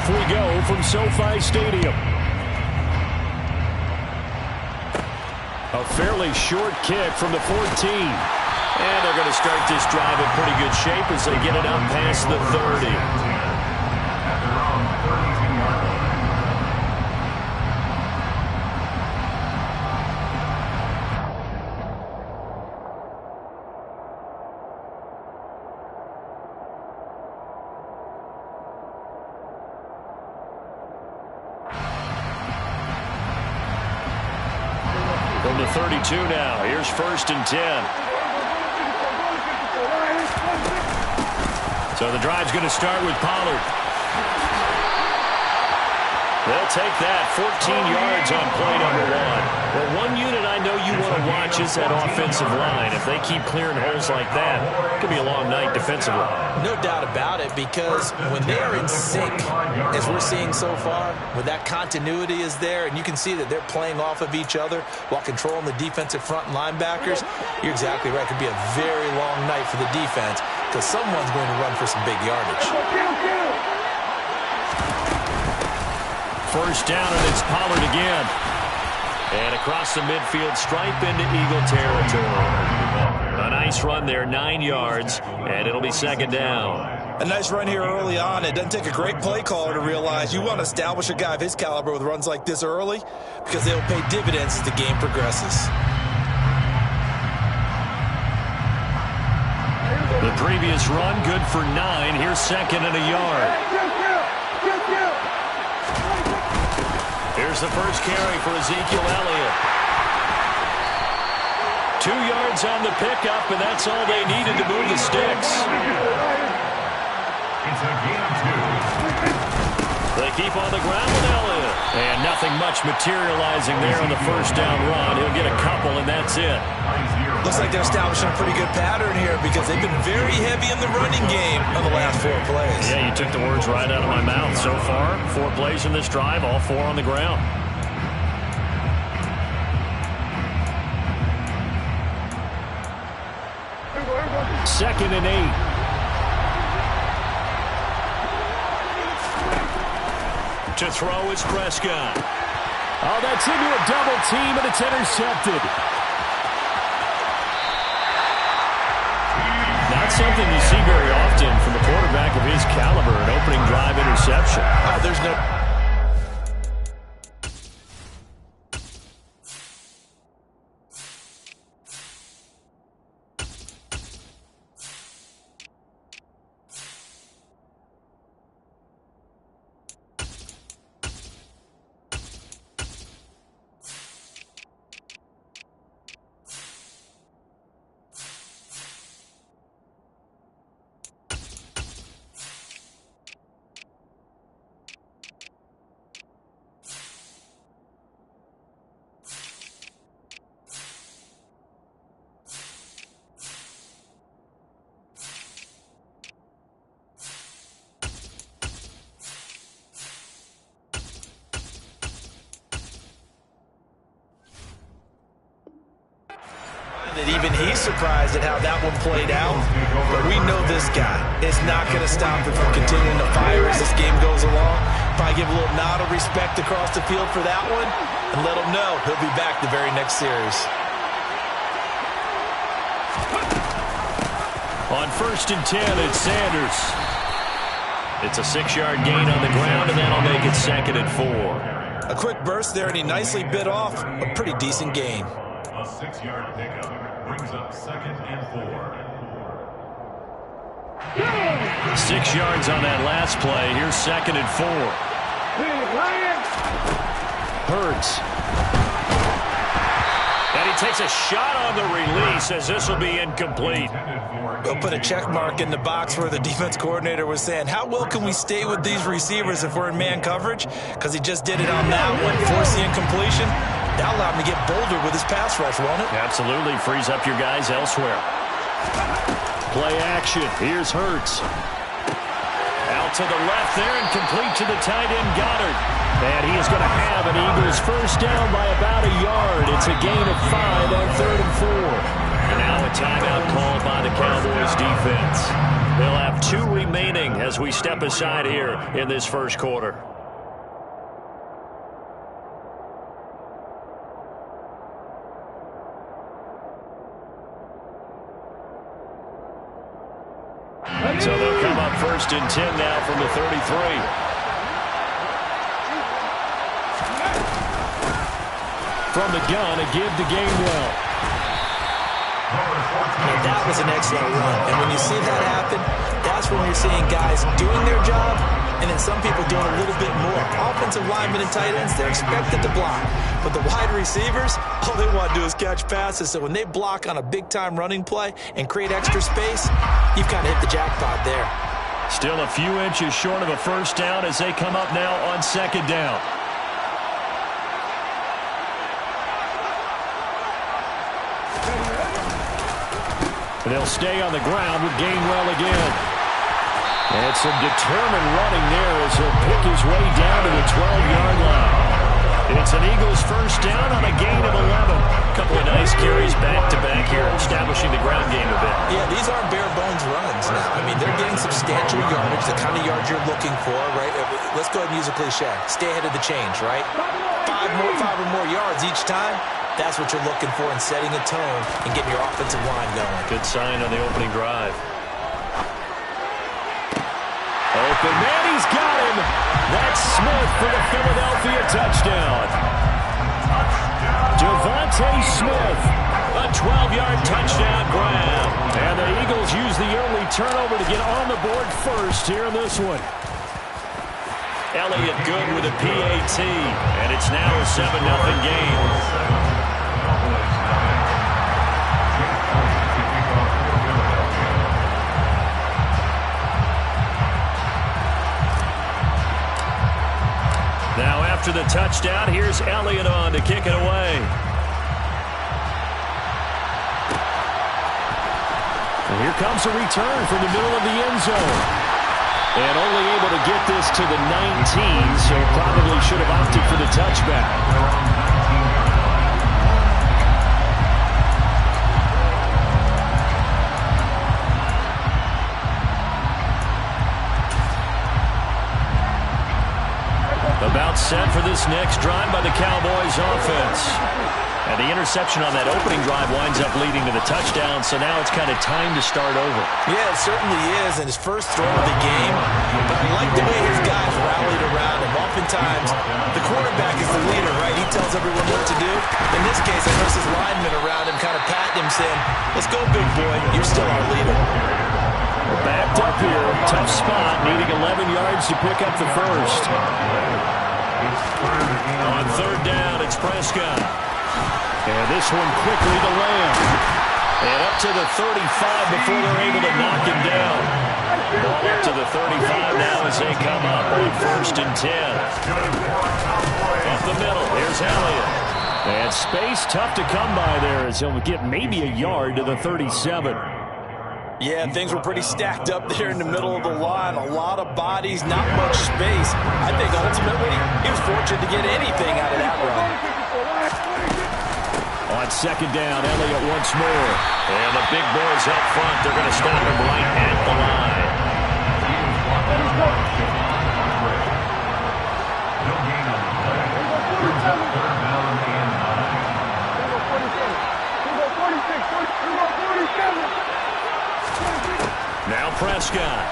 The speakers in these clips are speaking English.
Off we go from SoFi Stadium. A fairly short kick from the 14. And they're going to start this drive in pretty good shape as they get it out past the 30. From the 32 now, here's 1st and 10. So the drive's going to start with Pollard. They'll take that, 14 yards on play number 1. Well, one unit I know you want to watch is that offensive line. If they keep clearing holes like that, it could be a long night defensively. No doubt about it, because when they are in sync, as we're seeing so far, when that continuity is there, and you can see that they're playing off of each other while controlling the defensive front linebackers, you're exactly right. It could be a very long night for the defense because someone's going to run for some big yardage. First down, and it's Pollard again. And across the midfield stripe into Eagle territory. A nice run there, 9 yards, and it'll be 2nd down. A nice run here early on. It doesn't take a great play caller to realize you want to establish a guy of his caliber with runs like this early because they'll pay dividends as the game progresses. The previous run, good for 9. Here's 2nd and a yard. Here's the first carry for Ezekiel Elliott. 2 yards on the pickup, and that's all they needed to move the sticks. They keep on the ground with Elliott. And nothing much materializing there on the first down run. He'll get a couple, and that's it. Looks like they're establishing a pretty good pattern here because they've been very heavy in the running game on the last 4 plays. Yeah, you took the words right out of my mouth. So far, 4 plays in this drive, all 4 on the ground. Second and 8. To throw is Prescott. Oh, that's into a double team, and it's intercepted. Not something you see very often from a quarterback of his caliber, an opening drive interception. There's no... that even he's surprised at how that one played out. But we know this guy is not going to stop him from continuing to fire as this game goes along. Probably give a little nod of respect across the field for that one and let him know he'll be back the very next series. On 1st and 10, it's Sanders. It's a 6-yard gain on the ground, and that'll make it 2nd and 4. A quick burst there, and he nicely bit off a pretty decent gain. A 6-yard pickup brings up 2nd and 4. 6 yards on that last play. Here's 2nd and 4. Hurts. And he takes a shot on the release as this will be incomplete. We'll put a check mark in the box where the defense coordinator was saying, how well can we stay with these receivers if we're in man coverage? Because he just did it on that one, forced the incompletion. That allowed him to get bolder with his pass rush, won't it? Absolutely. Frees up your guys elsewhere. Play action. Here's Hurts. Out to the left there and complete to the tight end, Goddard. And he is going to have an Eagles first down by about a yard. It's a gain of 5 on 3rd and 4. And now a timeout called by the Cowboys defense. They'll have 2 remaining as we step aside here in this first quarter. So they'll come up 1st and 10 now from the 33. From the gun, a give to Gainwell. And that was an excellent run. And when you see that happen, that's when you're seeing guys doing their job and then some people doing a little bit more. Offensive linemen and tight ends, they're expected to block. But the wide receivers, all they want to do is catch passes. So when they block on a big-time running play and create extra space, you've kind of hit the jackpot there. Still a few inches short of a first down as they come up now on 2nd down. They'll stay on the ground with Gainwell again. And some determined running there as he'll pick his way down to the 12-yard line. It's an Eagles first down on a gain of 11. A couple of nice carries back-to-back here, establishing the ground game a bit. Yeah, these aren't bare-bones runs now. I mean, they're getting substantial yardage, the kind of yards you're looking for, right? Let's go ahead and use a cliche. Stay ahead of the change, right? 5 or more yards each time. That's what you're looking for in setting a tone and getting your offensive line going. Good sign on the opening drive. Open man, he's got him. That's Smith for the Philadelphia touchdown. Devontae Smith, a 12-yard touchdown grab. And the Eagles use the early turnover to get on the board first here in this one. Elliott good with a PAT, and it's now a 7-0 game. Now after the touchdown, here's Elliott on to kick it away. And here comes a return from the middle of the end zone. And only able to get this to the 19, so probably should have opted for the touchback. About set for this next drive by the Cowboys offense. And the interception on that opening drive winds up leading to the touchdown, so now it's kind of time to start over. Yeah, it certainly is, and his first throw of the game. But I like the way his guys rallied around him. Oftentimes, the quarterback is the leader, right? He tells everyone what to do. In this case, I noticed his linemen around him kind of patting him, saying, "Let's go, big boy. You're still our leader." Backed up here, tough spot, needing 11 yards to pick up the first. On 3rd down, it's Prescott. And this one quickly to Lamb. And up to the 35 before they're able to knock him down. Ball up to the 35 now as they come up on 1st and 10. Up the middle, here's Elliott. And space tough to come by there as he'll get maybe a yard to the 37. Yeah, things were pretty stacked up there in the middle of the line. A lot of bodies, not much space. I think ultimately he was fortunate to get anything out of that run. On 2nd down, Elliott once more. And the big boys up front, they're going to stop him right at the line. Now Prescott.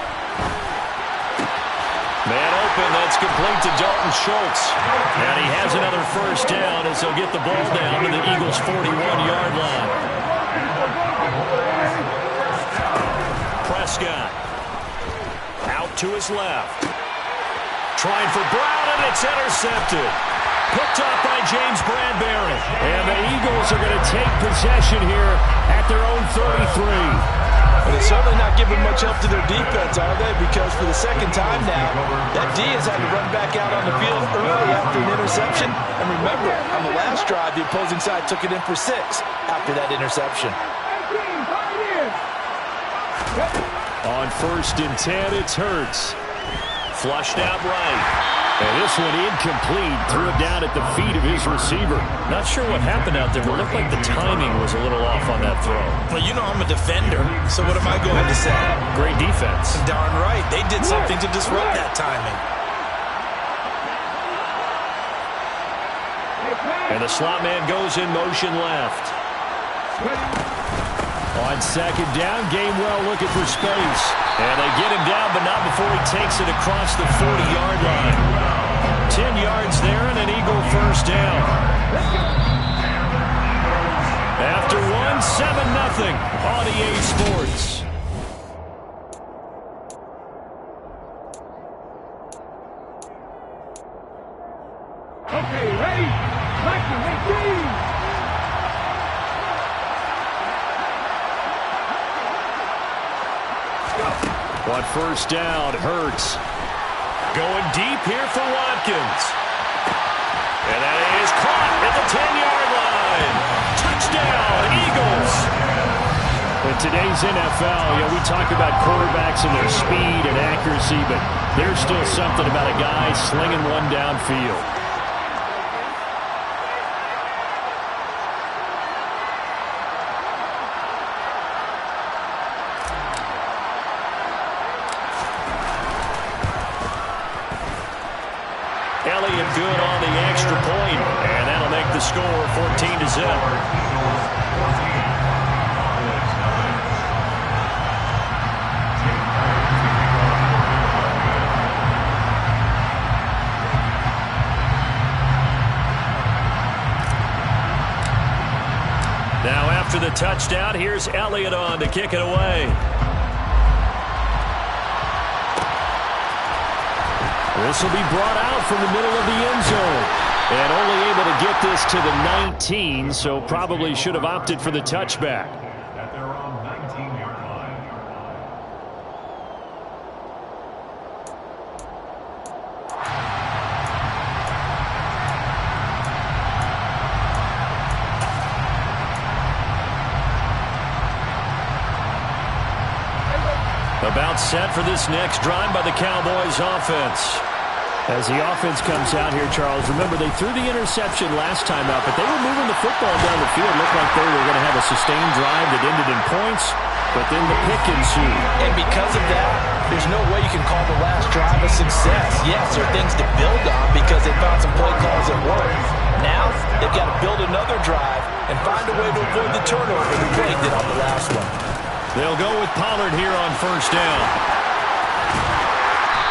Man open, that's complete to Dalton Schultz. And he has another first down as he'll get the ball down to the Eagles' 41-yard line. Prescott. Out to his left. Trying for Brown, and it's intercepted. Picked up by James Bradbury. And the Eagles are going to take possession here at their own 33. But they're certainly not giving much help to their defense, are they? Because for the second time now, that D has had to run back out on the field early after an interception. And remember, on the last drive, the opposing side took it in for 6 after that interception. On 1st and 10, it's Hurts. flushed out right. And this one incomplete. Threw it down at the feet of his receiver. Not sure what happened out there, but it looked like the timing was a little off on that throw. Well, you know I'm a defender, so what am I going to say? Great defense. Darn right. They did something to disrupt that timing. And the slot man goes in motion left. On second down, Gainwell looking for space. And they get him down, but not before he takes it across the 40-yard line. 10 yards there and an Eagle first down. After one, 7-0 on EA Sports. Okay, ready? On first down, Hurts. Going deep here for Watkins. And that is caught at the 10-yard line. Touchdown, Eagles. In today's NFL, we talk about quarterbacks and their speed and accuracy, but there's still something about a guy slinging one downfield. Elliott good on the extra point, and that'll make the score 14-0. Now after the touchdown, here's Elliott on to kick it away. This will be brought out from the middle of the end zone. And only able to get this to the 19, so probably should have opted for the touchback. At their own 19-yard line. About set for this next drive by the Cowboys offense. As the offense comes out here, Charles, remember they threw the interception last time out, but they were moving the football down the field. Looked like they were going to have a sustained drive that ended in points, but then the pick ensued. And because of that, there's no way you can call the last drive a success. Yes, there are things to build on because they found some play calls that work. Now, they've got to build another drive and find a way to avoid the turnover that they did on the last one. They'll go with Pollard here on first down.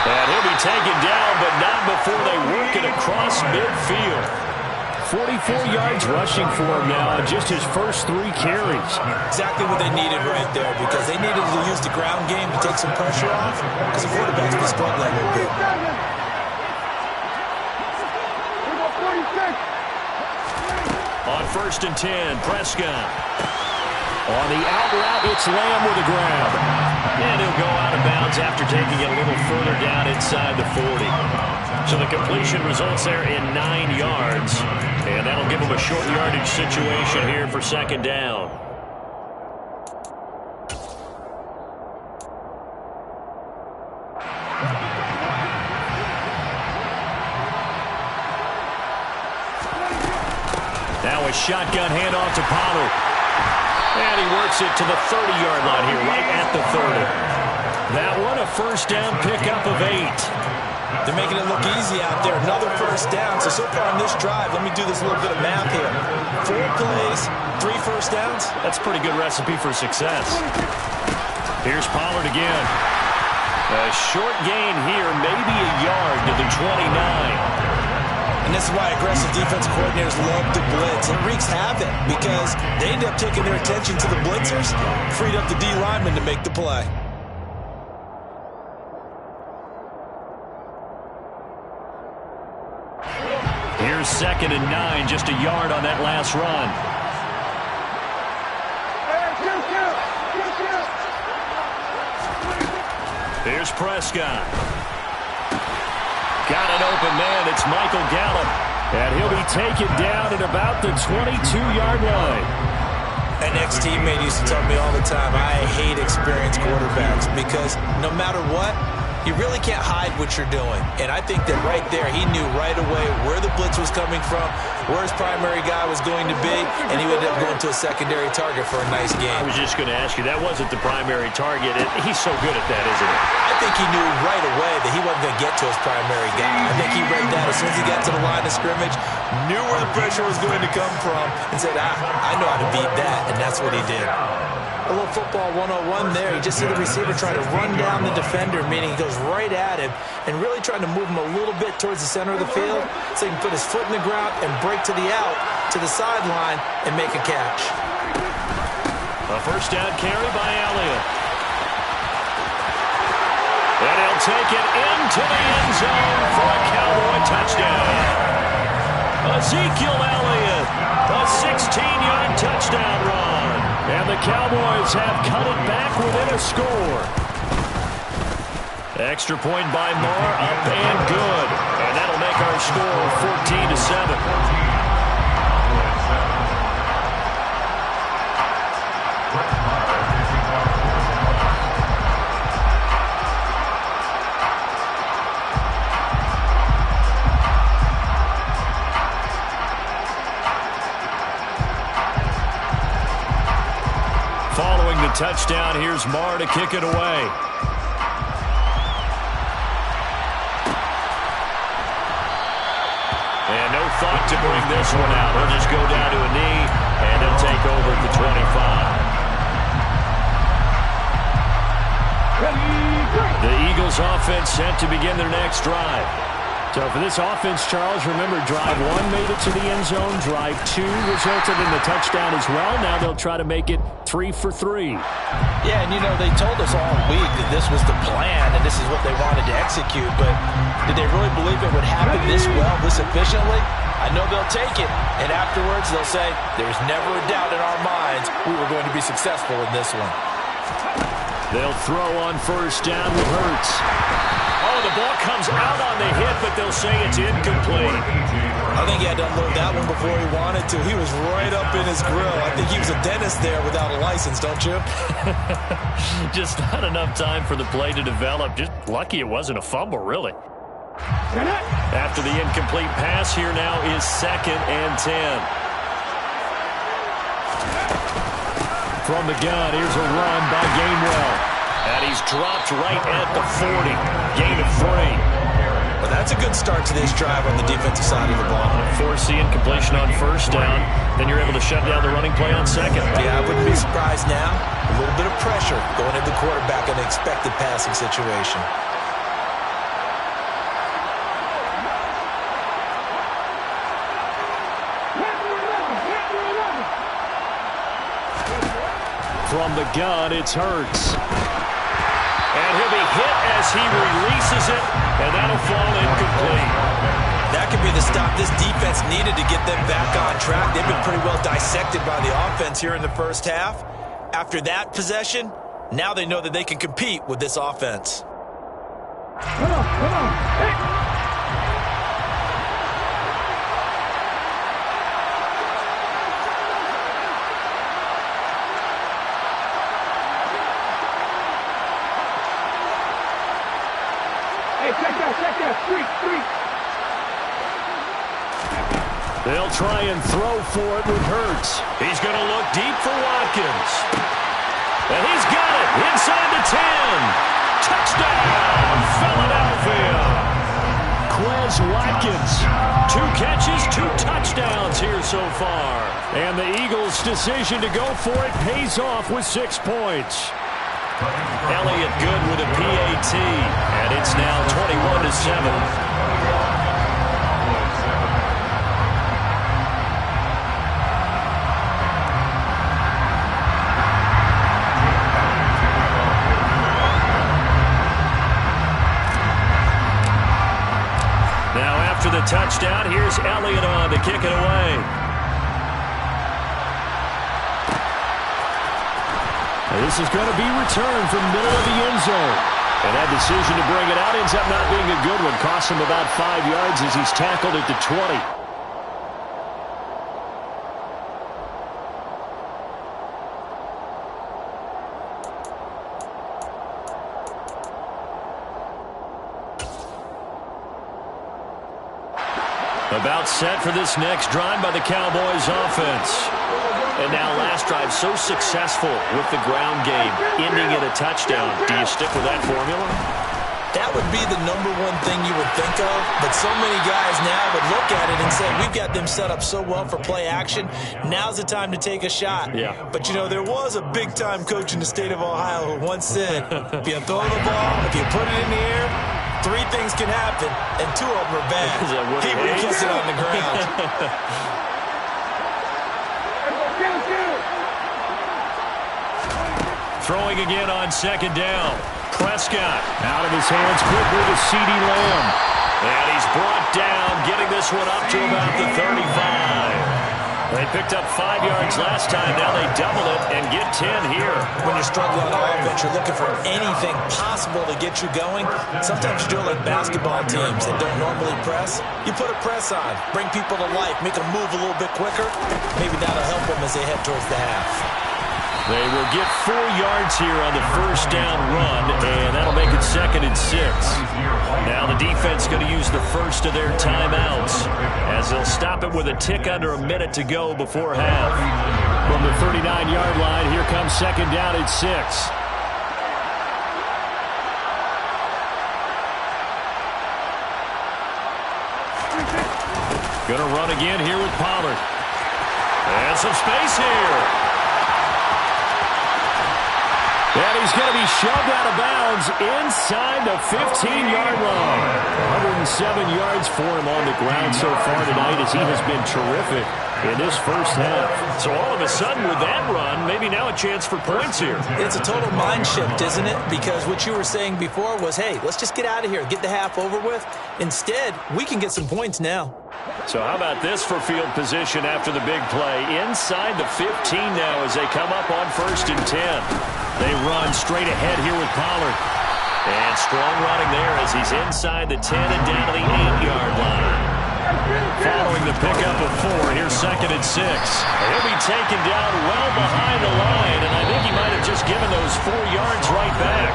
And he'll be taken down, but not before they work it across midfield. 44 yards rushing for him now on just his first 3 carries. Exactly what they needed right there because they needed to use the ground game to take some pressure off because the quarterback's been struggling a little bit. On first and 10, Prescott. On the out route, it's Lamb with a grab. And he'll go out of bounds after taking it a little further down inside the 40. So the completion results there in 9 yards. And that'll give him a short yardage situation here for second down. Now a shotgun handoff to Pollard. And he works it to the 30-yard line here, right at the 30. That one, a first down pickup of 8. They're making it look easy out there. Another first down. So far on this drive, let me do this little bit of math here. 4 plays, 3 first downs. That's a pretty good recipe for success. Here's Pollard again. A short gain here, maybe a yard to the 29. And this is why aggressive defense coordinators love to blitz. It wreaks havoc because they end up taking their attention to the blitzers, freed up the D lineman to make the play. Here's second and 9, just a yard on that last run. Here's Prescott. Got an open man. It's Michael Gallup. And he'll be taken down at about the 22-yard line. An ex-teammate used to tell me all the time, I hate experienced quarterbacks because no matter what, you really can't hide what you're doing. And I think that right there, he knew right away where the blitz was coming from, where his primary guy was going to be, and he would end up going to a secondary target for a nice game. I was just going to ask you, that wasn't the primary target. He's so good at that, isn't he? I think he knew right away that he wasn't going to get to his primary guy. I think he read that as soon as he got to the line of scrimmage, knew where the pressure was going to come from, and said, I know how to beat that, and that's what he did. A little football 101 there. You just see the receiver trying to run down the defender, meaning he goes right at him and really trying to move him a little bit towards the center of the field so he can put his foot in the ground and break to the out, to the sideline, and make a catch. A first down carry by Elliott. And he'll take it into the end zone for a Cowboy touchdown. Ezekiel Elliott, a 16-yard touchdown run. And the Cowboys have cut it back within a score. Extra point by Moore, up and good. And that'll make our score 14-7. Following the touchdown, here's Marr to kick it away. And no thought to bring this one out. He'll just go down to a knee, and he'll take over at the 25. The Eagles offense set to begin their next drive. So for this offense, Charles, remember, drive 1 made it to the end zone. Drive 2 resulted in the touchdown as well. Now they'll try to make it 3 for 3. Yeah, and you know, they told us all week that this was the plan and this is what they wanted to execute, but did they really believe it would happen this well, this efficiently? I know they'll take it, and afterwards they'll say, there's never a doubt in our minds we were going to be successful in this one. They'll throw on first down with Hurts. Oh, the ball comes out on the hit, but they'll say it's incomplete. I think he had to unload that one before he wanted to. He was right up in his grill. I think he was a dentist there without a license, don't you? Just not enough time for the play to develop. Just lucky it wasn't a fumble, really. After the incomplete pass, here now is 2nd and 10. From the gun, here's a run by Gainwell. And he's dropped right at the 40. Gain of 3. Well, that's a good start to this drive on the defensive side of the ball. Force the incompletion on first down. Then you're able to shut down the running play on second. Yeah, I wouldn't be surprised now. A little bit of pressure going at the quarterback in an expected passing situation. From the gun, it's Hurts. And he'll be hit as he releases it, and that'll fall incomplete. That could be the stop this defense needed to get them back on track. They've been pretty well dissected by the offense here in the first half. After that possession, now they know that they can compete with this offense. Come on. Hey. Check that, street. They'll try and throw for it with Hurts. He's going to look deep for Watkins. And he's got it inside the 10. Touchdown, Philadelphia. Quez Watkins. 2 catches, 2 touchdowns here so far. And the Eagles' decision to go for it pays off with 6 points. Elliott good with a PAT, and it's now 21-7. Now after the touchdown, here's Elliott on to kick it away. This is going to be returned from the middle of the end zone. And that decision to bring it out ends up not being a good one. Costs him about 5 yards as he's tackled at the 20. About set for this next drive by the Cowboys offense. And now last drive so successful with the ground game, ending in a touchdown. Do you stick with that formula? That would be the number one thing you would think of, but so many guys now would look at it and say, we've got them set up so well for play action, now's the time to take a shot. Yeah. But, you know, there was a big-time coach in the state of Ohio who once said, if you throw the ball, if you put it in the air, 3 things can happen, and 2 of them are bad. He would kiss it on the ground. Throwing again on second down. Prescott out of his hands quickly to C.D. Lamb. And he's brought down, getting this one up to about the 35. They picked up 5 yards last time. Now they double it and get 10 here. When you're struggling on offense, you're looking for anything possible to get you going. Sometimes you do it like basketball teams that don't normally press. You put a press on, bring people to life, make them move a little bit quicker. Maybe that'll help them as they head towards the half. They will get 4 yards here on the first down run, and that'll make it 2nd and 6. Now the defense going to use the first of their timeouts as they'll stop it with a tick under a minute to go before half. From the 39-yard line, here comes 2nd down and 6. Going to run again here with Pollard. And some space here. And he's going to be shoved out of bounds inside the 15-yard line. 107 yards for him on the ground so far tonight as he has been terrific in this first half. So all of a sudden with that run, maybe now a chance for points here. It's a total mind shift, isn't it? Because what you were saying before was, hey, let's just get out of here, get the half over with. Instead, we can get some points now. So how about this for field position after the big play? Inside the 15 now as they come up on 1st and 10. They run straight ahead here with Pollard. And strong running there as he's inside the 10 and down to the 8-yard line. Following the pickup of 4, here's 2nd and 6. He'll be taken down well behind the line, and I think he might have just given those 4 yards right back.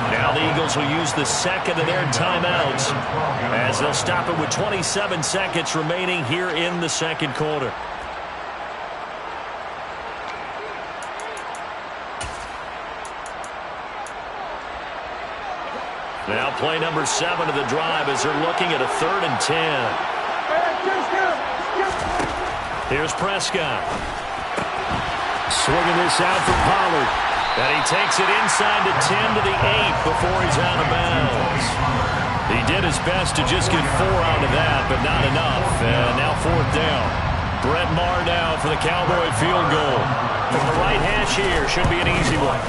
Now the Eagles will use the second of their timeouts as they'll stop it with 27 seconds remaining here in the second quarter. Now play number 7 of the drive as they're looking at a 3rd and 10. Here's Prescott. Swinging this out for Pollard. And he takes it inside the 10 to the 8 before he's out of bounds. He did his best to just get 4 out of that, but not enough. And now 4th down. Brett Maher now for the Cowboy field goal. From the right hash here, should be an easy one.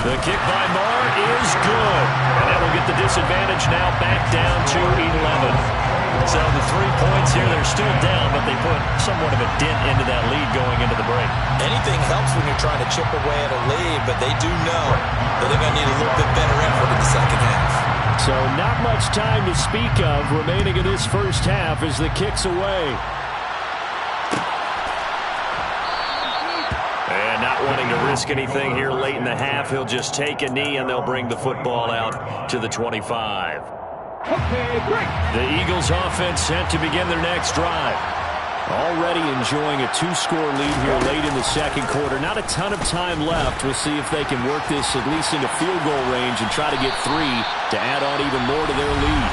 The kick by Maher is good. And that will get the disadvantage now back down to 11. So the 3 points here, they're still down, but they put somewhat of a dent into that lead going into the break. Anything helps when you're trying to chip away at a lead, but they do know that they're going to need a little bit better effort in the second half. So not much time to speak of remaining in this first half as the kick's away. And not wanting to risk anything here late in the half, he'll just take a knee and they'll bring the football out to the 25. The Eagles offense set to begin their next drive. Already enjoying a 2-score lead here late in the second quarter. Not a ton of time left. We'll see if they can work this at least into field goal range and try to get 3 to add on even more to their lead.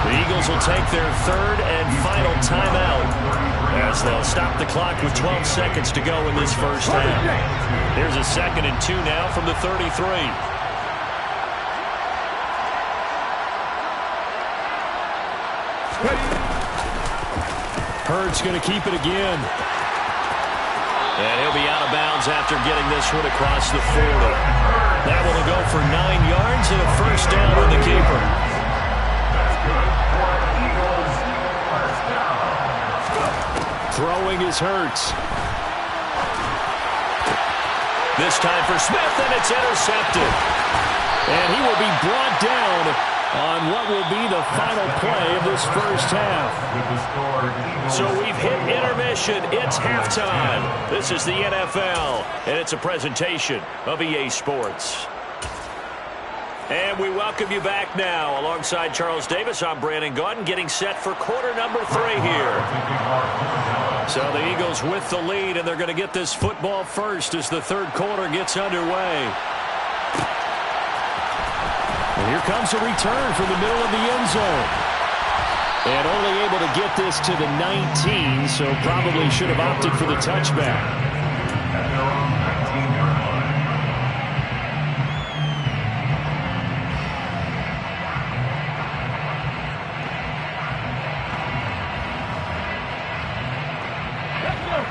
The Eagles will take their 3rd and final timeout as they'll stop the clock with 12 seconds to go in this first half. Here's a 2nd and 2 now from the 33. Hurts going to keep it again. And he'll be out of bounds after getting this one across the 40. That one will go for 9 yards and a first down on the keeper. Throwing is Hurts. This time for Smith, and it's intercepted. And he will be brought down on what will be the final play of this first half. So we've hit intermission. It's halftime. This is the NFL, and it's a presentation of EA Sports. And we welcome you back now. Alongside Charles Davis, I'm Brandon Gaudin, getting set for quarter number 3 here. So the Eagles with the lead, and they're going to get this football first as the third quarter gets underway. And here comes a return from the middle of the end zone. And only able to get this to the 19, so probably should have opted for the touchback.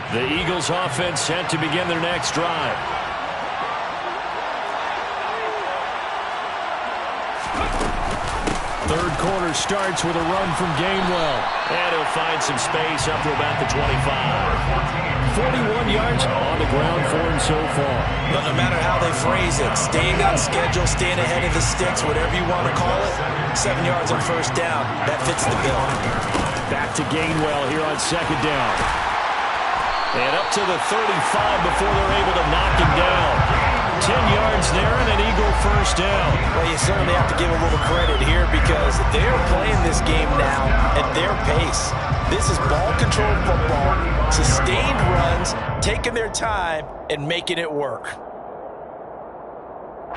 The Eagles offense set to begin their next drive. Third quarter starts with a run from Gainwell. And he'll find some space up to about the 25. 41 yards on the ground for him so far. But no matter how they phrase it, staying on schedule, staying ahead of the sticks, whatever you want to call it, 7 yards on first down, that fits the bill. Back to Gainwell here on second down. And up to the 35 before they're able to knock him down. 10 yards there and an Eagle first down. Well, you certainly have to give a little credit here because they're playing this game now at their pace. This is ball-controlled football, sustained runs, taking their time, and making it work.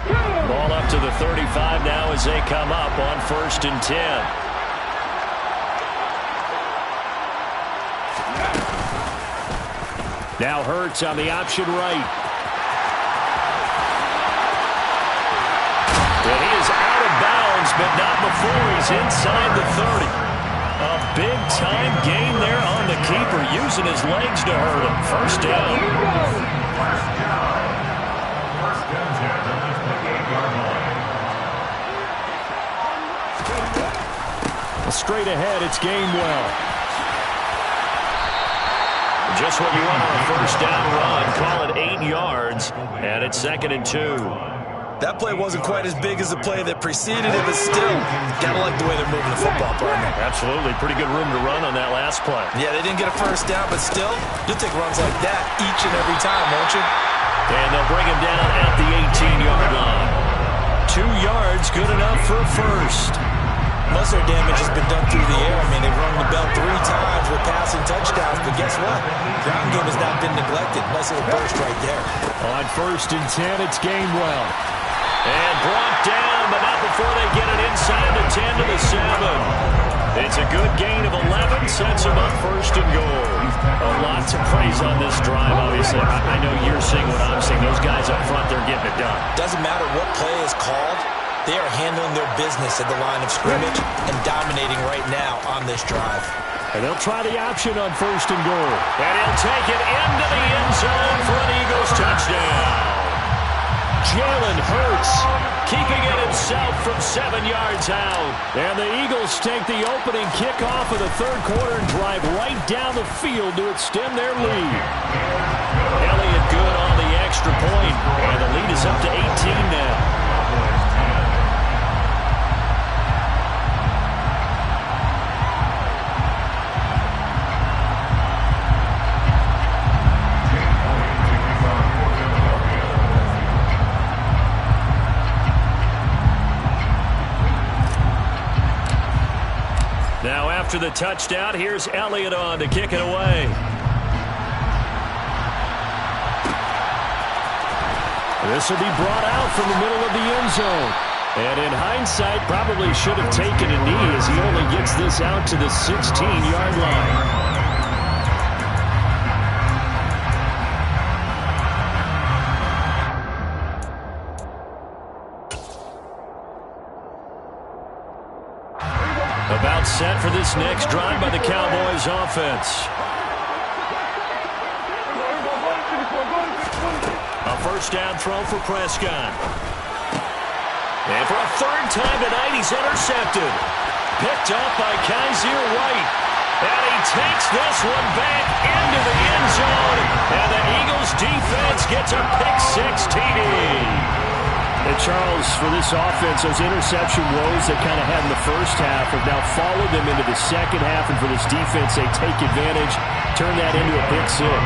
Ball up to the 35 now as they come up on 1st and 10. Now Hurts on the option right. And he is out of bounds, but not before he's inside the 30. A big-time gain there on the keeper, using his legs to hurt him. First down. Straight ahead, it's Gainwell. Just what you want on a first down run. Call it 8 yards, and it's 2nd and 2. That play wasn't quite as big as the play that preceded it, but still, gotta like the way they're moving the football, partner. Absolutely. Pretty good room to run on that last play. Yeah, they didn't get a first down, but still, you'll take runs like that each and every time, won't you? And they'll bring him down at the 18-yard line. 2 yards, good enough for a first. Most of their damage has been done through the air. I mean, they've rung the bell 3 times with passing touchdowns, but guess what? Ground game has not been neglected. Nice little burst right there. On 1st and 10, it's Gainwell. And brought down, but not before they get it inside the 10 to the 7. It's a good gain of 11, sets them up 1st and goal. A lot to praise on this drive, obviously. I know you're seeing what I'm seeing. Those guys up front, they're getting it done. Doesn't matter what play is called. They are handling their business at the line of scrimmage and dominating right now on this drive. And they'll try the option on 1st and goal. And he'll take it into the end zone for an Eagles touchdown. Jalen Hurts keeping it himself from 7 yards out. And the Eagles take the opening kickoff of the third quarter and drive right down the field to extend their lead. Elliott good on the extra point, and the lead is up to 18 now. Now after the touchdown, here's Elliott on to kick it away. This will be brought out from the middle of the end zone. And in hindsight, probably should have taken a knee as he only gets this out to the 16-yard line. About set for this next drive by the Cowboys offense. A first down throw for Prescott. And for a third time tonight, he's intercepted. Picked up by Kaiser White. And he takes this one back into the end zone. And the Eagles defense gets a pick-six TD. And Charles, for this offense, those interception woes they kind of had in the first half have now followed them into the second half. And for this defense, they take advantage, turn that into a pick-six.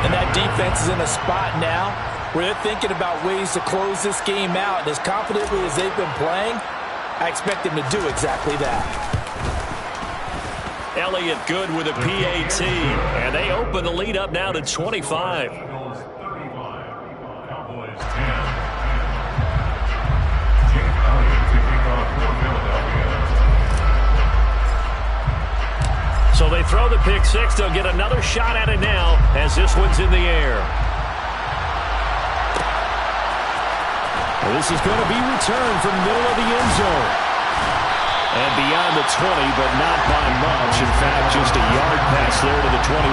And that defense is in a spot now where they're thinking about ways to close this game out. And as confidently as they've been playing, I expect them to do exactly that. Elliott good with a PAT, and they open the lead up now to 25. Cowboys 10. Jake Elliott to kick off for Philadelphia. So they throw the pick six. They'll get another shot at it now as this one's in the air. Well, this is going to be returned from the middle of the end zone. And beyond the 20, but not by much. In fact, just a yard pass there to the 21.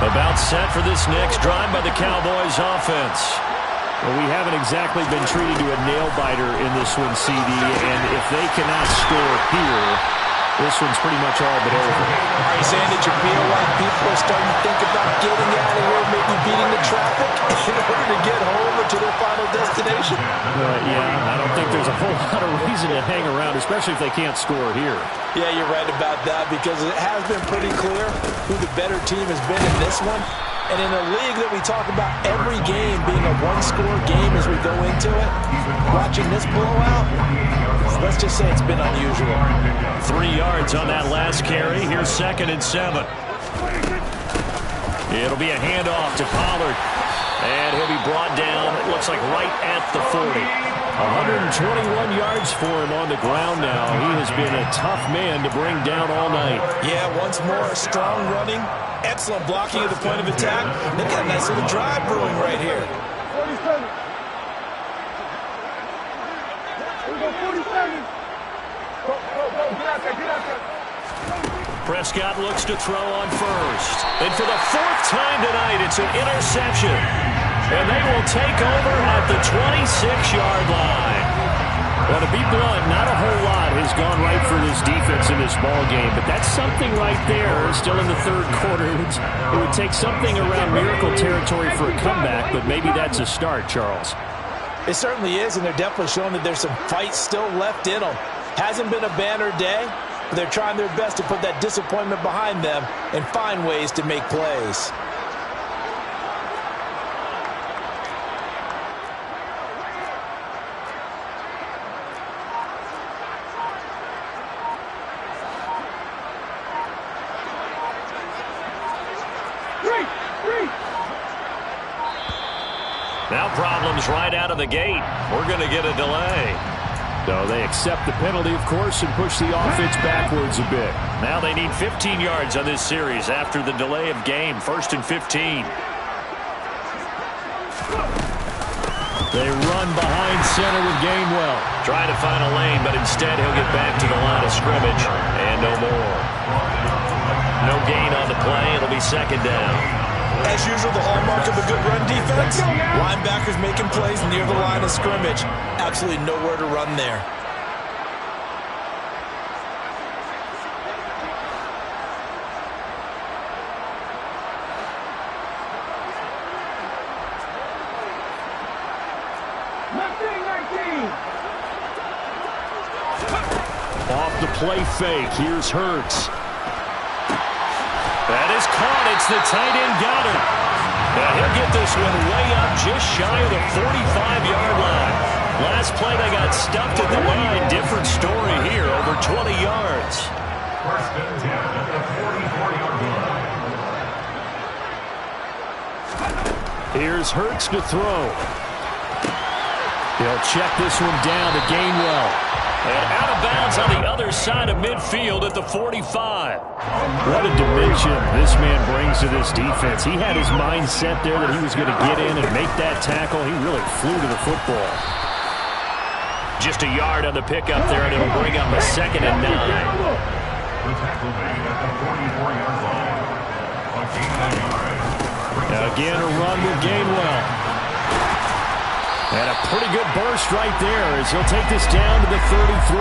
About set for this next drive by the Cowboys offense. Well, we haven't exactly been treated to a nail-biter in this one, CD, and if they cannot score here, this one's pretty much all but over. Are you saying that you feel like people are starting to think about getting out of here, maybe beating the traffic in order to get home or to their final destination? Yeah, I don't think there's a whole lot of reason to hang around, especially if they can't score here. Yeah, you're right about that because it has been pretty clear who the better team has been in this one. And in a league that we talk about every game being a one-score game as we go into it, watching this blowout, let's just say it's been unusual. 3 yards on that last carry. Here's 2nd and 7. It'll be a handoff to Pollard. And he'll be brought down, it looks like right at the 40. 121 yards for him on the ground now. He has been a tough man to bring down all night. Yeah, once more, strong running, excellent blocking at the point of attack. They've got a nice little drive brewing right here. 47. Here we go, 47. Go, get out there. Prescott looks to throw on first. And for the 4th time tonight, it's an interception. And they will take over at the 26-yard line. Well, to be blunt, not a whole lot has gone right for this defense in this ball game, but that's something right there. Still in the 3rd quarter. It would take something around miracle territory for a comeback, but maybe that's a start, Charles. It certainly is, and they're definitely showing that there's some fight still left in them. Hasn't been a banner day, but they're trying their best to put that disappointment behind them and find ways to make plays. Now problems right out of the gate. We're going to get a delay. So they accept the penalty, of course, and push the offense backwards a bit. Now they need 15 yards on this series after the delay of game. 1st and 15. They run behind center with Gainwell. Trying to find a lane, but instead he'll get back to the line of scrimmage. And no more. No gain on the play. It'll be 2nd down. As usual, the hallmark of a good run defense, linebackers making plays near the line of scrimmage. Absolutely nowhere to run there. Off the play fake. Here's Hurts. That is caught. It's the tight end got him. Now he'll get this one way up just shy of the 45-yard line. Last play they got stuffed at the line. Different story here. Over 20 yards. 1st and 10 at the 44-yard line. Here's Hurts to throw. He'll check this one down to Gainwell. And out of bounds on the other side of midfield at the 45. What a dimension this man brings to this defense. He had his mind set there that he was going to get in and make that tackle. He really flew to the football. Just a yard on the pickup there, and it'll bring up a 2nd and 9. The tackle made at the 44-yard line. A gain of 9 yards. Now again, a run with Gainwell. And a pretty good burst right there as he'll take this down to the 33.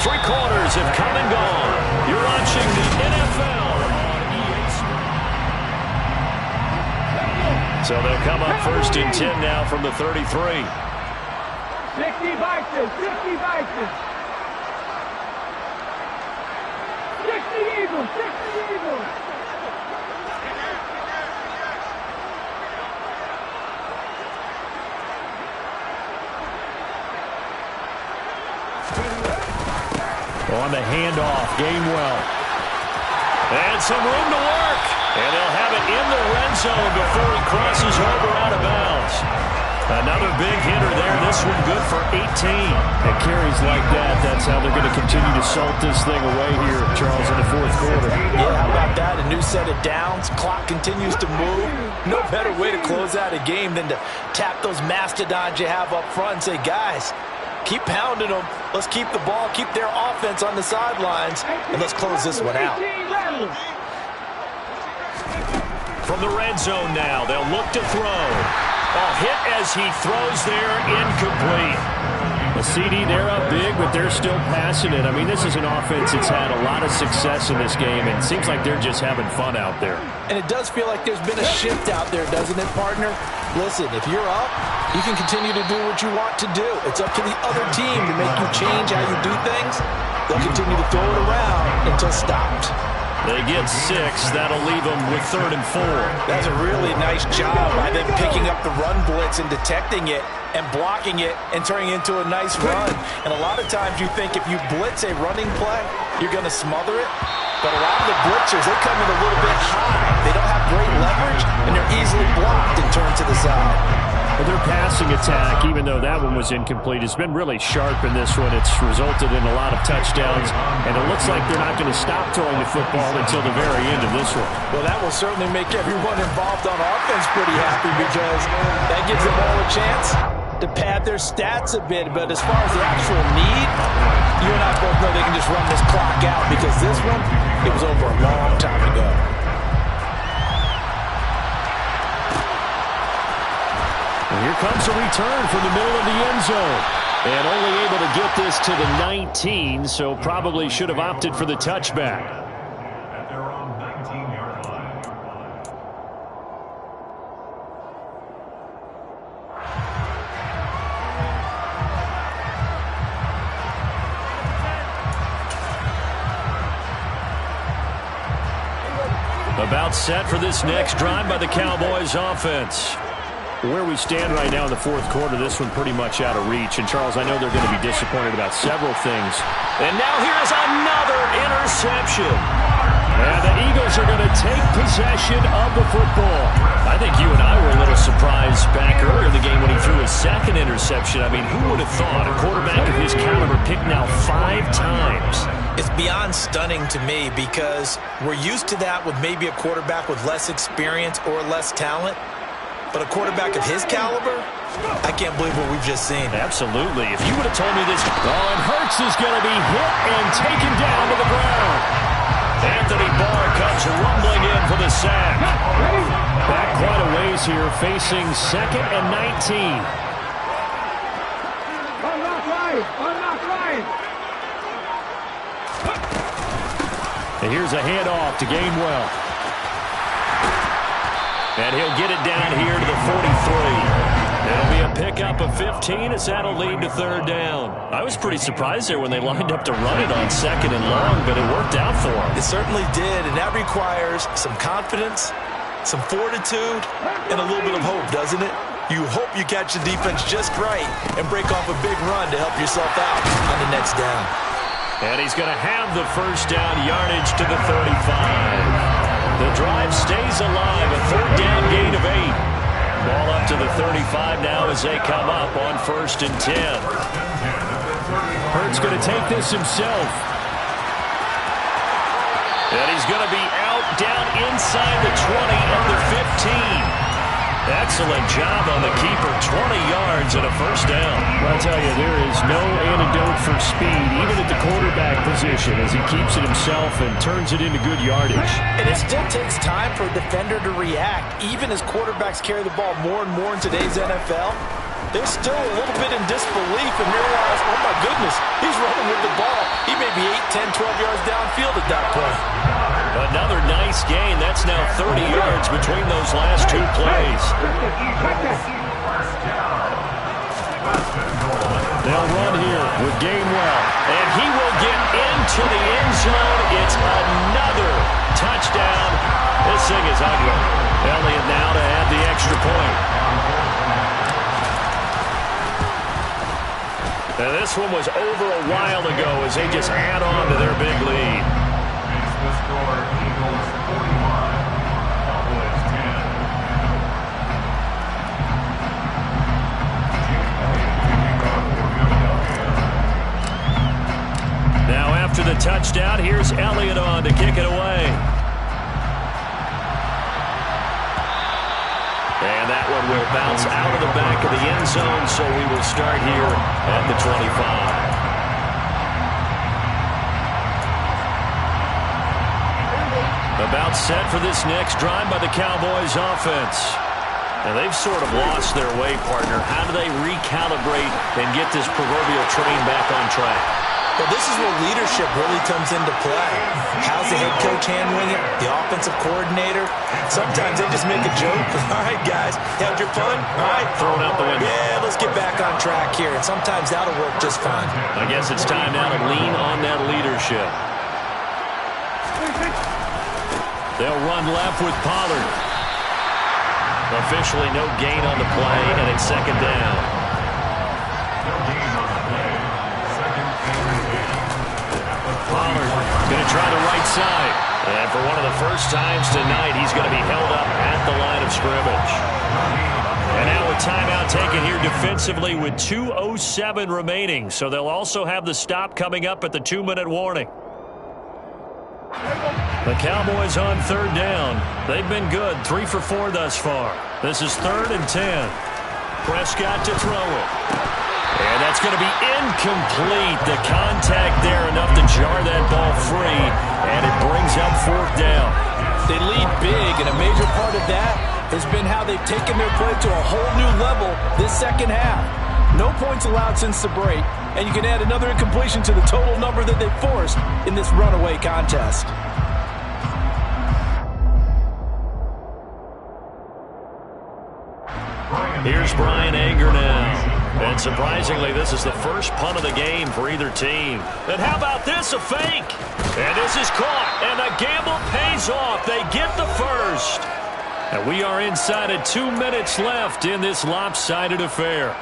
3 quarters have come and gone. You're watching the NFL on EA Sports. So they'll come up 1st and 10 now from the 33. 60 Vikings, 60 Vikings. 60 Eagles, 60 Eagles. On the handoff, Gainwell. And some room to work. And they'll have it in the red zone before he crosses over out of bounds. Another big hitter there. This one good for 18. It carries like that. That's how they're going to continue to salt this thing away here, Charles, in the 4th quarter. Yeah, how about that? A new set of downs. Clock continues to move. No better way to close out a game than to tap those mastodons you have up front and say, guys, keep pounding them. Let's keep the ball, keep their offense on the sidelines, and let's close this one out. From the red zone now, they'll look to throw. Hit as he throws there, incomplete. A CD, they're up big, but they're still passing it. I mean, this is an offense that's had a lot of success in this game, and it seems like they're just having fun out there. And it does feel like there's been a shift out there, doesn't it, partner? Listen, if you're up, you can continue to do what you want to do. It's up to the other team to make you change how you do things. They'll continue to throw it around until stopped. They get 6. That'll leave them with 3rd and 4. That's a really nice job by them picking up the run blitz and detecting it and blocking it and turning it into a nice run. And a lot of times you think if you blitz a running play, you're going to smother it. But a lot of the blitzers, they come in a little bit high. They don't have great leverage, and they're easily blocked and turned to the side. But their passing attack, even though that one was incomplete, has been really sharp in this one. It's resulted in a lot of touchdowns, and it looks like they're not going to stop throwing the football until the very end of this one. Well, that will certainly make everyone involved on offense pretty happy because that gives them all a chance to pad their stats a bit. But as far as the actual need, you and I both know they can just run this clock out because this one, it was over a long time ago. Here comes a return from the middle of the end zone. And only able to get this to the 19, so probably should have opted for the touchback. At their own 19-yard line. About set for this next drive by the Cowboys offense. Where we stand right now in the 4th quarter, this one pretty much out of reach. And, Charles, I know they're going to be disappointed about several things. And now here's another interception. And the Eagles are going to take possession of the football. I think you and I were a little surprised back earlier in the game when he threw his 2nd interception. I mean, who would have thought a quarterback of his caliber picked now 5 times? It's beyond stunning to me because we're used to that with maybe a quarterback with less experience or less talent. But a quarterback of his caliber, I can't believe what we've just seen. Absolutely. If you would have told me this... and Hurts is going to be hit and taken down to the ground. Anthony Barr comes rumbling in for the sack. Back quite a ways here, facing 2nd and 19. Unlock Ryan. And here's a handoff to Gainwell. And he'll get it down here to the 43. It'll be a pickup of 15 as that'll lead to 3rd down. I was pretty surprised there when they lined up to run it on 2nd and long, but it worked out for them. It certainly did, and that requires some confidence, some fortitude, and a little bit of hope, doesn't it? You hope you catch the defense just right and break off a big run to help yourself out on the next down. And he's going to have the 1st down yardage to the 35. The drive stays alive, a 3rd down gain of 8. Ball up to the 35 now as they come up on 1st and 10. Hurts going to take this himself. And he's going to be out down inside the 20 of the 15. Excellent job on the keeper, 20 yards and a 1st down. Well, I'll tell you, there is no antidote for speed, even at the quarterback position, as he keeps it himself and turns it into good yardage. And it still takes time for a defender to react, even as quarterbacks carry the ball more and more in today's NFL. They're still a little bit in disbelief and realize, oh my goodness, he's running with the ball. He may be 8, 10, 12 yards downfield at that point. Another nice gain. That's now 30 yards between those last two plays. They'll run here with Gainwell, and he will get into the end zone. It's another touchdown. This thing is ugly. Elliott now to add the extra point. Now this one was over a while ago as they just add on to their big lead. Makes the score Eagles 41, Cowboys 10. Now after the touchdown, here's Elliott on to kick it away. And that one will bounce out of the back of the end zone, so we will start here at the 25. About set for this next drive by the Cowboys offense. And they've sort of lost their way, partner. How do they recalibrate and get this proverbial train back on track? Well, this is where leadership really comes into play. How's the head coach handling it? The offensive coordinator? Sometimes they just make a joke. All right, guys, had your fun? All right. Throw it out the window. Yeah, let's get back on track here. And sometimes that'll work just fine. I guess it's time now to lean on that leadership. They'll run left with Pollard. Officially no gain on the play, and it's second down. Pollard going to try the right side. And for one of the first times tonight, he's going to be held up at the line of scrimmage. And now a timeout taken here defensively with 2:07 remaining. So they'll also have the stop coming up at the 2-minute warning. The Cowboys on third down. They've been good, 3 for 4 thus far. This is 3rd and 10. Prescott to throw it. And that's going to be incomplete. The contact there enough to jar that ball free, and it brings up 4th down. They lead big, and a major part of that has been how they've taken their play to a whole new level this second half. No points allowed since the break, and you can add another incompletion to the total number that they've forced in this runaway contest. Here's Brian Anger now. And surprisingly, this is the first punt of the game for either team. And how about this, a fake? And this is caught, and the gamble pays off. They get the first. And we are inside of 2 minutes left in this lopsided affair.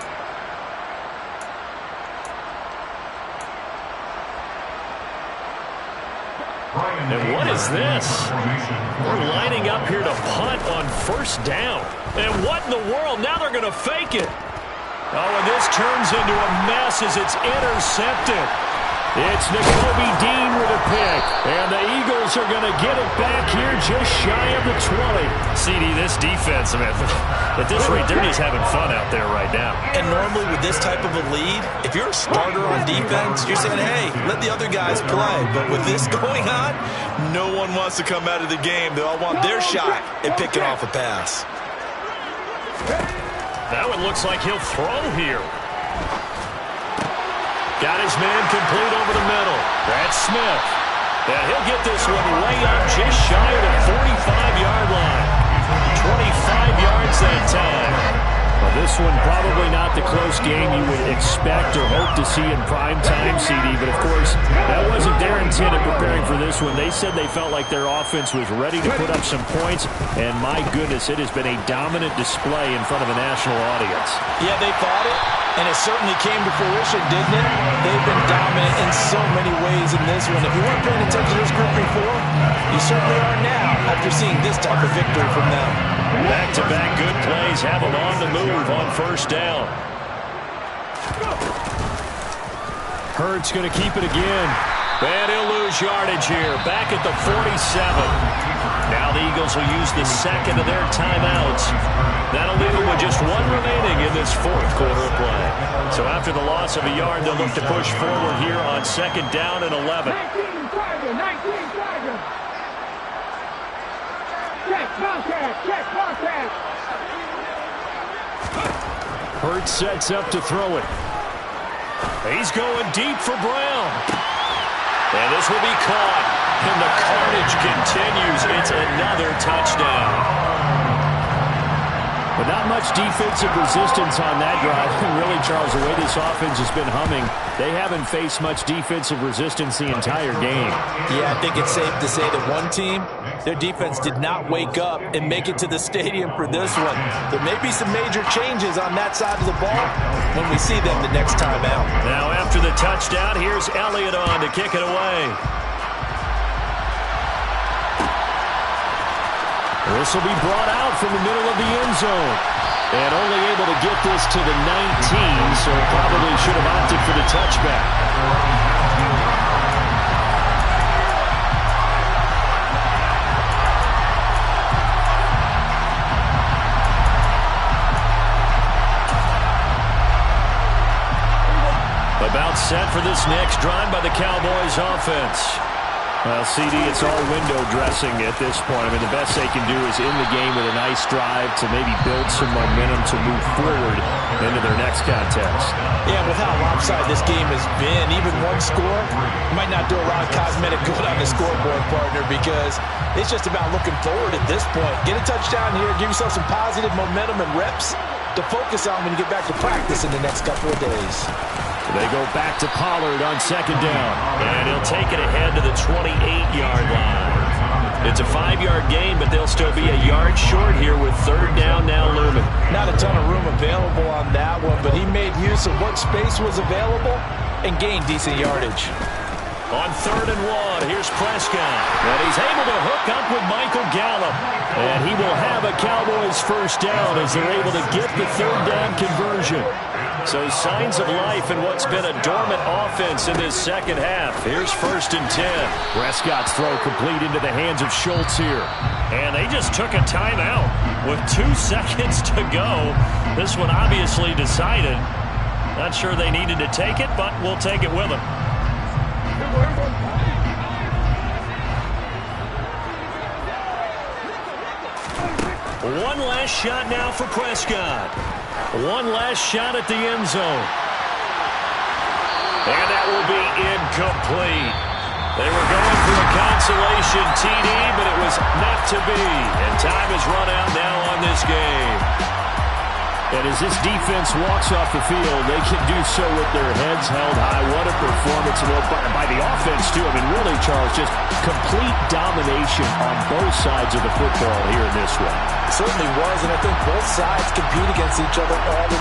And what is this? We're lining up here to punt on first down. And what in the world? Now they're going to fake it. Oh, and this turns into a mess as it's intercepted. It's Nakobe Dean with a pick. And the Eagles are going to get it back here just shy of the 20. CD, this defense, man, at this rate, they're just having fun out there right now. And normally with this type of a lead, if you're a starter on defense, you're saying, hey, let the other guys play. But with this going on, no one wants to come out of the game. They all want their shot at picking off a pass. That one looks like he'll throw here. Got his man complete over the middle. That's Smith. And he'll get this one way up just shy of the 45-yard line. 25 yards that time. Well, this one probably not the close game you would expect or hope to see in prime time, CD. But, of course, that wasn't their intent in preparing for this one. They said they felt like their offense was ready to put up some points. And, my goodness, it has been a dominant display in front of a national audience. Yeah, they thought it, and it certainly came to fruition, didn't it? They've been dominant in so many ways in this one. If you weren't paying attention to this group before, you certainly are now after seeing this type of victory from them. Back-to-back good plays have them on the move on first down. Hurts going to keep it again. And he'll lose yardage here. Back at the 47. Now the Eagles will use the second of their timeouts. That'll leave them with just one remaining in this 4th quarter of play. So after the loss of a yard, they'll look to push forward here on second down and 11. 19 Tiger. Check contact. Hurts sets up to throw it. He's going deep for Brown. And this will be caught. And the carnage continues. It's another touchdown. But not much defensive resistance on that drive. And really, Charles, the way this offense has been humming, they haven't faced much defensive resistance the entire game. Yeah, I think it's safe to say that one team, their defense did not wake up and make it to the stadium for this one. There may be some major changes on that side of the ball when we see them the next time out. Now after the touchdown, here's Elliott on to kick it away. This will be brought out from the middle of the end zone. And only able to get this to the 19, so probably should have opted for the touchback. About set for this next drive by the Cowboys offense. Well, CD, it's all window dressing at this point. I mean, the best they can do is in the game with a nice drive to maybe build some momentum to move forward into their next contest. Yeah, with how lopsided this game has been, even one score might not do a lot of cosmetic good on the scoreboard, partner, because it's just about looking forward at this point. Get a touchdown here, give yourself some positive momentum and reps to focus on when you get back to practice in the next couple of days. They go back to Pollard on second down. And he'll take it ahead to the 28-yard line. It's a 5-yard gain, but they'll still be a yard short here with third down now looming. Not a ton of room available on that one, but he made use of what space was available and gained decent yardage. On 3rd and 1, here's Prescott. And he's able to hook up with Michael Gallup. And he will have a Cowboys first down as they're able to get the third down conversion. So signs of life in what's been a dormant offense in this second half. Here's 1st and 10. Prescott's throw complete into the hands of Schultz here. And they just took a timeout with 2 seconds to go. This one obviously decided. Not sure they needed to take it, but we'll take it with them. One last shot now for Prescott. One last shot at the end zone. And that will be incomplete. They were going for a consolation TD, but it was not to be. And time has run out now on this game. And as this defense walks off the field, they can do so with their heads held high. What a performance by the offense, too. I mean, really, Charles, just complete domination on both sides of the football here in this one. It certainly was, and I think both sides compete against each other all the time.